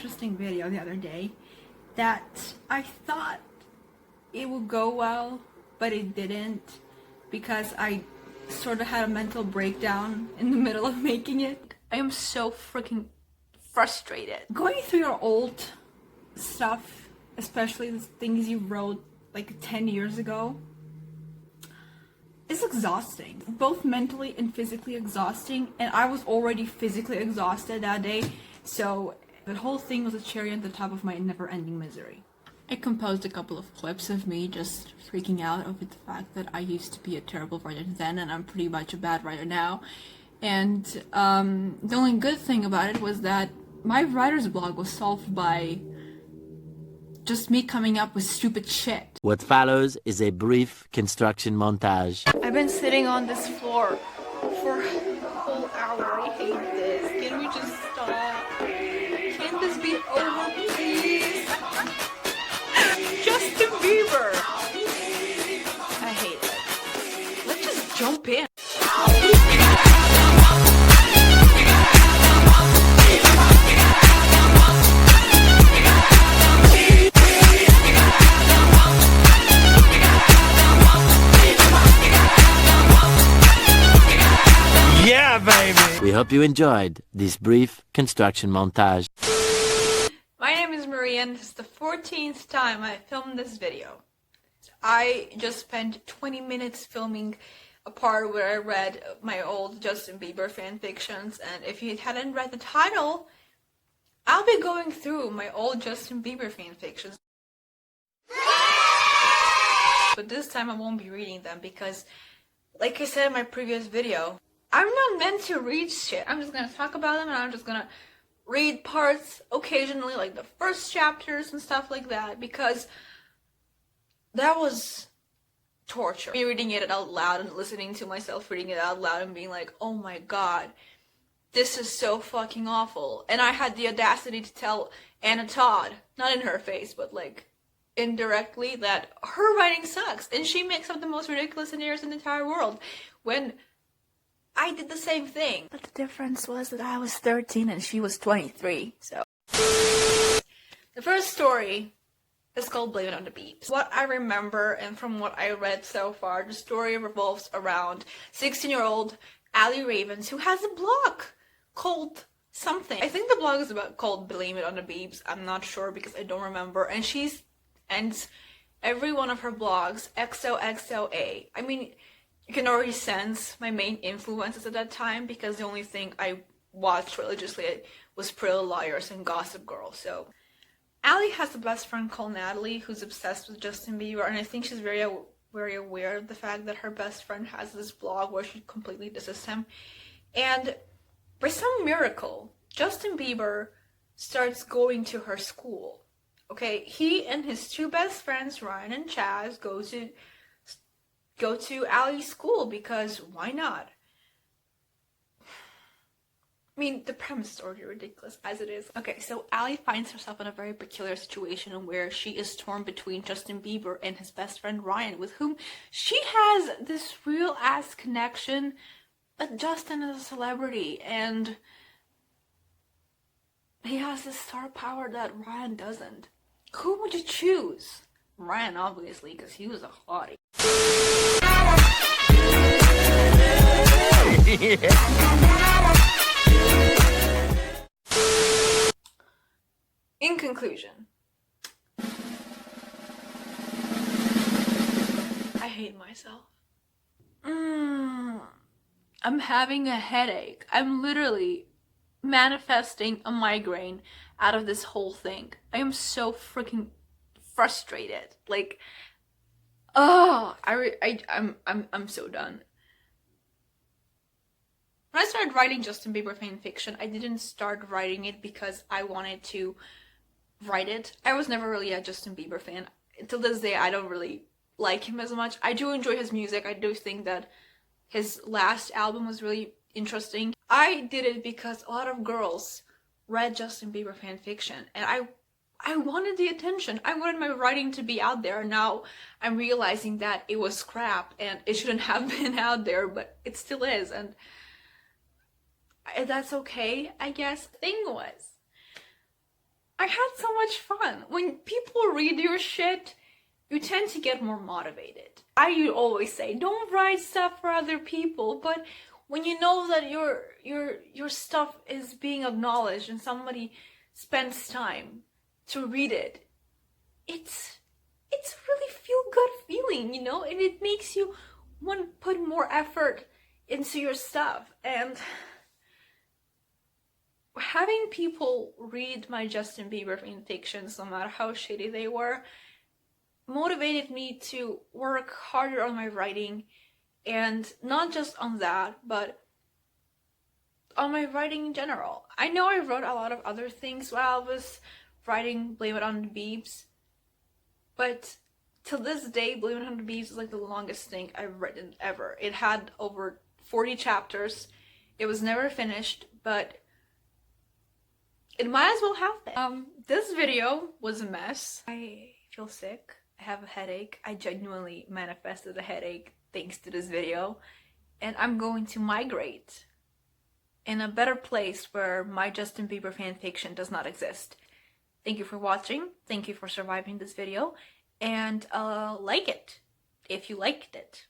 interesting video the other day that I thought it would go well, but it didn't, because I sort of had a mental breakdown in the middle of making it. I am so freaking frustrated. Going through your old stuff, especially the things you wrote like 10 years ago, is exhausting. Both mentally and physically exhausting, and I was already physically exhausted that day, so the whole thing was a cherry on the top of my never-ending misery. I composed a couple of clips of me just freaking out over the fact that I used to be a terrible writer then, and I'm pretty much a bad writer now. And the only good thing about it was that my writer's block was solved by just me coming up with stupid shit. What follows is a brief construction montage. I've been sitting on this floor for a whole hour. I hate this. Can we just stop? Can't this be over, please? Justin Bieber! I hate it. Let's just jump in. Yeah, baby! We hope you enjoyed this brief construction montage. My name is Maria, and this is the 14th time I filmed this video. I just spent 20 minutes filming a part where I read my old Justin Bieber fanfictions, and if you hadn't read the title, I'll be going through my old Justin Bieber fanfictions. But this time I won't be reading them because, like I said in my previous video, I'm not meant to read shit. I'm just gonna talk about them, and I'm just gonna read parts occasionally, like the first chapters and stuff like that, because that was torture. Me reading it out loud and listening to myself reading it out loud and being like, oh my god, this is so fucking awful. And I had the audacity to tell Anna Todd, not in her face, but like indirectly, that her writing sucks and she makes up the most ridiculous scenarios in the entire world, when I did the same thing. But the difference was that I was 13 and she was 23, so. The first story is called Blame It on the Beeps. What I remember, and from what I read so far, the story revolves around 16-year-old Allie Ravens, who has a blog called something. I think the blog is called Blame It on the Beeps. I'm not sure because I don't remember. And she ends every one of her blogs XOXOA. I mean, you can already sense my main influences at that time, because the only thing I watched religiously was Pretty Little Liars and Gossip Girl. So Allie has a best friend called Natalie who's obsessed with Justin Bieber, and I think she's very aware of the fact that her best friend has this blog where she completely disses him. And by some miracle, Justin Bieber starts going to her school. Okay, he and his two best friends, Ryan and Chaz, go to Allie's school, because why not? I mean, the premise is already ridiculous as it is. Okay, so Allie finds herself in a very peculiar situation where she is torn between Justin Bieber and his best friend Ryan, with whom she has this real-ass connection, but Justin is a celebrity, and he has this star power that Ryan doesn't. Who would you choose? Ryan, obviously, because he was a hottie. In conclusion, I hate myself. I'm having a headache. I'm literally manifesting a migraine out of this whole thing. I am so freaking frustrated. Like, oh, I'm so done. When I started writing Justin Bieber fanfiction, I didn't start writing it because I wanted to write it. I was never really a Justin Bieber fan. Until this day, I don't really like him as much. I do enjoy his music. I do think that his last album was really interesting. I did it because a lot of girls read Justin Bieber fanfiction, and I wanted the attention. I wanted my writing to be out there. Now I'm realizing that it was crap and it shouldn't have been out there, but it still is, and that's okay, I guess. The thing was, I had so much fun. When people read your shit, you tend to get more motivated. I always say, don't write stuff for other people, but when you know that your stuff is being acknowledged and somebody spends time to read it, it's a really feel-good feeling, you know, and it makes you want to put more effort into your stuff. And having people read my Justin Bieber fanfictions, no matter how shitty they were, motivated me to work harder on my writing, and not just on that, but on my writing in general. I know I wrote a lot of other things while I was writing Blame It on the Biebs, but to this day, Blame It on the Biebs is like the longest thing I've written ever. It had over 40 chapters. It was never finished, but it might as well have been. This video was a mess. I feel sick. I have a headache. I genuinely manifested a headache thanks to this video. And I'm going to migrate in a better place where my Justin Bieber fanfiction does not exist. Thank you for watching. Thank you for surviving this video. And like it if you liked it.